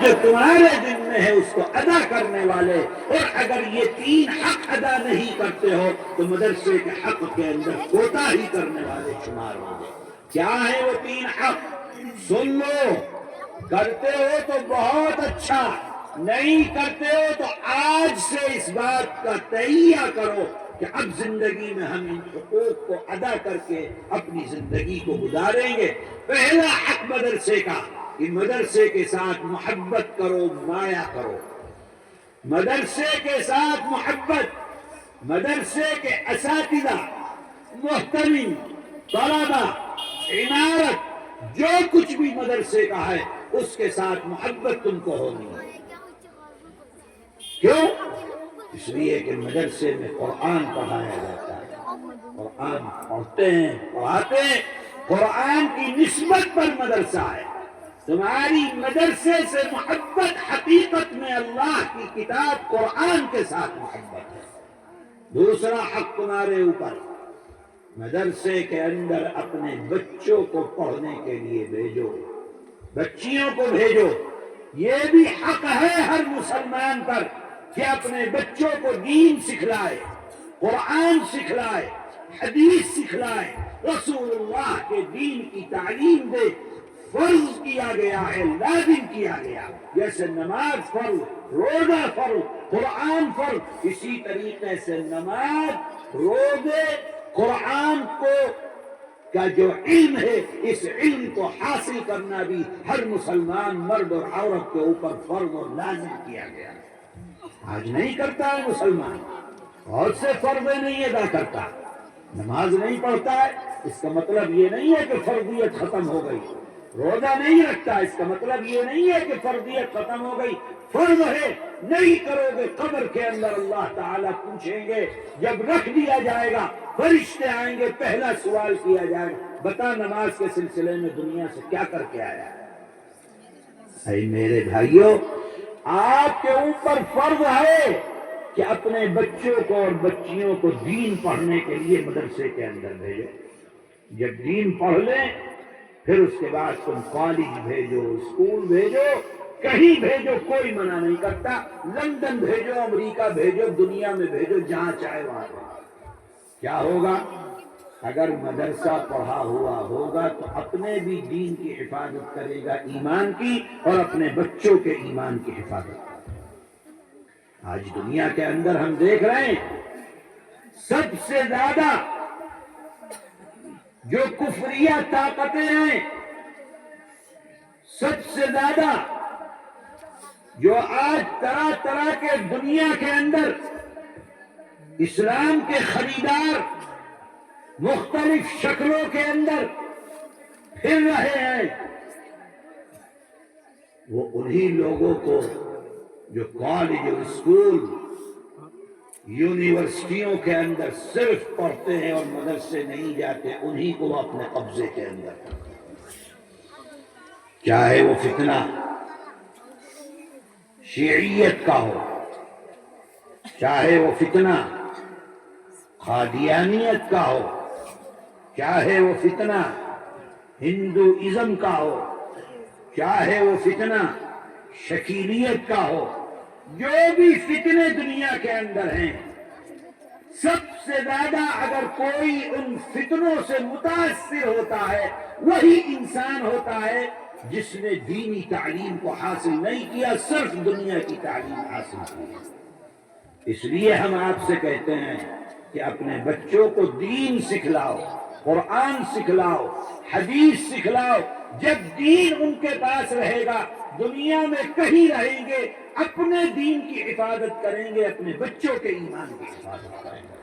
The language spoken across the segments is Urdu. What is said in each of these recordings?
جو تمہارے دن میں ہے اس کو ادا کرنے والے، اور اگر یہ 3 حق ادا نہیں کرتے ہو تو مدرسے کے حق کے اندر کوتاہی کرنے والے شمار ہوں گے۔ کیا ہے وہ 3 حق؟ سن لو، کرتے ہو تو بہت اچھا، نہیں کرتے ہو تو آج سے اس بات کا تہیہ کرو کہ اب زندگی میں ہم ان حقوق کو ادا کر کے اپنی زندگی کو گزاریں گے۔ پہلا حق مدرسے کا کہ مدرسے کے ساتھ محبت کرو، مایا کرو، مدرسے کے ساتھ محبت، مدرسے کے اساتذہ، محترم، طلبہ، عمارت، جو کچھ بھی مدرسے کا ہے اس کے ساتھ محبت تم کو ہونی ہے۔ کیوں؟ اس لیے کہ مدرسے میں قرآن پڑھایا جاتا ہے، قرآن پڑھتے ہیں، پڑھاتے ہیں، قرآن کی نسبت پر مدرسہ ہے۔ تمہاری مدرسے سے محبت حقیقت میں اللہ کی کتاب قرآن کے ساتھ محبت ہے۔ دوسرا حق تمہارے اوپر، مدرسے کے اندر اپنے بچوں کو پڑھنے کے لیے بھیجو، بچیوں کو بھیجو۔ یہ بھی حق ہے ہر مسلمان پر کہ اپنے بچوں کو دین سکھلائے، قرآن سکھلائے، حدیث سکھلائے، رسول اللہ کے دین کی تعلیم دے۔ فرض کیا گیا ہے، لازم کیا گیا، جیسے نماز فرض، روزہ فرض، قرآن فرض، اسی طریقے سے نماز، روزے، قرآن کو کا جو علم ہے اس علم کو حاصل کرنا بھی ہر مسلمان مرد اور عورت کے اوپر فرض اور لازم کیا گیا ہے۔ آج نہیں کرتا ہے مسلمان، بہت سے فرضیں نہیں ادا کرتا، نماز نہیں پڑھتا ہے، اس کا مطلب یہ نہیں ہے کہ فرضیت ختم ہو گئی، روزہ نہیں رکھتا، اس کا مطلب یہ نہیں ہے کہ فرضیت ختم ہو گئی، فرض ہے، نہیں کرو گے قبر کے اندر اللہ تعالیٰ پوچھیں گے، جب رکھ دیا جائے گا فرشتے آئیں گے، پہلا سوال کیا جائے گا، بتا نماز کے سلسلے میں دنیا سے کیا کر کے آیا ہے؟ اے میرے بھائیوں، آپ کے اوپر فرض ہے کہ اپنے بچوں کو اور بچیوں کو دین پڑھنے کے لیے مدرسے کے اندر بھیجو۔ جب دین پڑھ لیں پھر اس کے بعد تم کالج بھیجو، اسکول بھیجو، کہیں بھیجو، کوئی منع نہیں کرتا، لندن بھیجو، امریکہ بھیجو، دنیا میں بھیجو، جہاں چاہے وہاں بھیجو۔ کیا ہوگا؟ اگر مدرسہ پڑھا ہوا ہوگا تو اپنے بھی دین کی حفاظت کرے گا، ایمان کی، اور اپنے بچوں کے ایمان کی حفاظت کرے گا۔ آج دنیا کے اندر ہم دیکھ رہے ہیں سب سے زیادہ جو کفریہ طاقتیں ہیں، سب سے زیادہ جو آج طرح طرح کے دنیا کے اندر اسلام کے خریدار مختلف شکلوں کے اندر پھر رہے ہیں، وہ انہی لوگوں کو جو کالج اور اسکول، یونیورسٹیوں کے اندر صرف پڑھتے ہیں اور مدرسے نہیں جاتے، انہی کو وہ اپنے قبضے کے اندر کرتے ہیں۔ چاہے وہ فتنہ شیعیت کا ہو، چاہے وہ فتنہ قادیانیت کا ہو، چاہے وہ فتنہ ہندوازم کا ہو، چاہے وہ فتنہ شکیلیت کا ہو، جو بھی فتنے دنیا کے اندر ہیں، سب سے زیادہ اگر کوئی ان فتنوں سے متاثر ہوتا ہے وہی انسان ہوتا ہے جس نے دینی تعلیم کو حاصل نہیں کیا، صرف دنیا کی تعلیم حاصل کی۔ اس لیے ہم آپ سے کہتے ہیں کہ اپنے بچوں کو دین سکھلاؤ، قرآن سکھلاؤ، حدیث سکھلاؤ۔ جب دین ان کے پاس رہے گا دنیا میں کہیں رہیں گے، اپنے دین کی حفاظت کریں گے، اپنے بچوں کے ایمان کی حفاظت کریں گے۔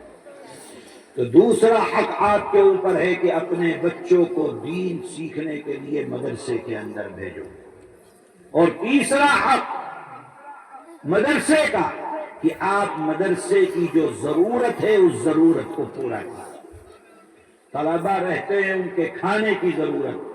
تو دوسرا حق آپ کے اوپر ہے کہ اپنے بچوں کو دین سیکھنے کے لیے مدرسے کے اندر بھیجو۔ اور تیسرا حق مدرسے کا کہ آپ مدرسے کی جو ضرورت ہے اس ضرورت کو پورا کریں۔ طلبہ رہتے ہیں، ان کے کھانے کی ضرورت،